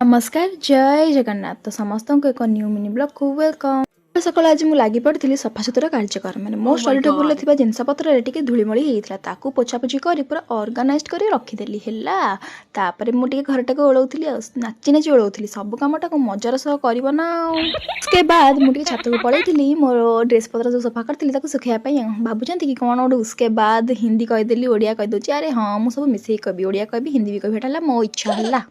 नमस्कार जय जगन्नाथ तो समस्त को एक न्यू मिनी ब्लॉग को वेलकम। सकाल आज मुझे लगी पड़ी सफासुतुरा कार्यक्रम मैंने मो स्टडी टेबुल जिनपतर टी धूलीमली होता पोछापोछि कर पूरा ऑर्गेनाइज कर रखीदेली है मुझे घरटा को ओलौली नाची नाची ओलौली सब कमटा को मजार सह कर उसके बाद मुझे छत को पलैली मोर ड्रेस पत्र जो सफा करी सुखाई भावुं कि कौन गोटे उसके बाद हिंदी कहीदेली ओडिया कहीदे अरे हाँ मुझे सब मिसेक कवि ओडिया कवि हिंदी भी कही मो इच्छा है।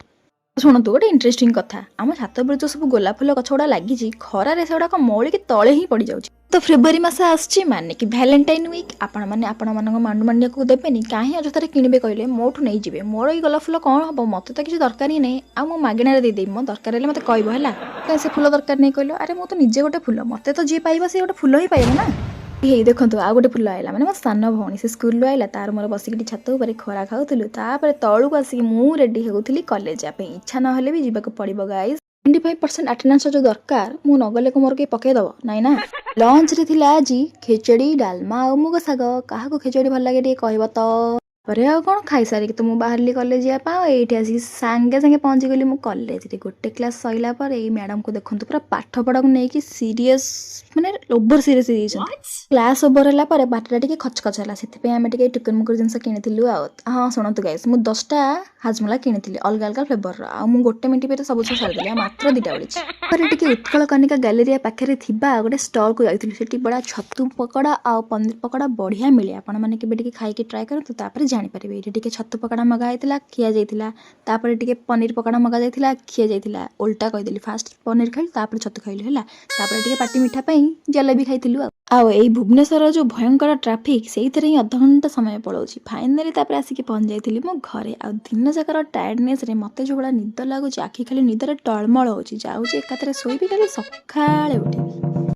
शुणु गोटे इंटरेस्टिंग कथा आम छात पर जो सब गोलाप फूल गछ गुड़ा लगी खरारे से गुड़ाक मौलिक तले ही पड़ जाऊँ तो फेब्रुआरी मास आसची माने कि भैलेंटाइन वीक आपण मैंने आपण मांडू मांडिया को देवेनि कहीं अजथार किणवे कहले मोठू नहीं जी मोर ये गोलाप फूल कौन हम मत तो किसी दरकार ही नहीं आ मगणार देदेवी मो दरकार है मत कह है से फूल दरकार नहीं कहल अरे मो तो निजे गोटे फूल मत तो जी पाइबा से गोटे फूल ही पाइब ना हे देखो आ गोटे फूल आइला मैंने मो सान भौणी से स्कूल आइला तार मोर बसिक छात उपर खरा खाऊलु तलू आसिक मु रेडी होती कॉलेज इच्छा ना भी जीवाक पड़ो गाइस 25% अटेंडेंस जो दरकार मु नगले को मोर के पकेदब नाई ना। लंच रे थिला आज खेचड़ी डालमा और मुग साग क्या खेचड़ी भल लगे कह तो कौन खाई सारिक तो मुझे बाहर कॉलेज ये आसिक सांगे सांगे पहुँची गली मु कॉलेज गोटे क्लास सैला पर मैडम को देखो पूरा पाठ पढ़ा को लेकिन सीरीयस माने ओवर सीरीयस क्लास ओवर है पार्टा टे खचखच है से टुकुर मुकुर जिन किनी हाँ शुणु गाइस मुझे 10टा हाजमला किनी अलग अलग फ्लेवर आउ गोटे मिनट पे सब सारीदेली मात्र 2टा बड़ी उत्कल कनिका गैलेरिया पाखे गोटे स्टल को जाइए बड़ा छतु पकड़ा आ पनीर पकड़ा बढ़िया मिले आपण मैंने खाई ट्राए करूँ जानीपारे ये छतु पकड़ा मगाई खिया जाता पनीर पकड़ा मगा जाता खिया जाता उल्टा कहीदेली फास्ट पनीर खाई छतु खाइलु है पाटी मिठा जलेबी खाइलु आई भुवनेश्वर जो भयंकर ट्राफिक से ही अध घंटा समय पड़ोची फाइनाली आसिक पहुँच जाइली मो घरे आ दिन जाकर टायर्डनेस रे मत जो भाया निद लगुच आखि खाली निदर टलमल हो जाऊँगी एकाथरे शोबी खाली सकाळे उठेबी।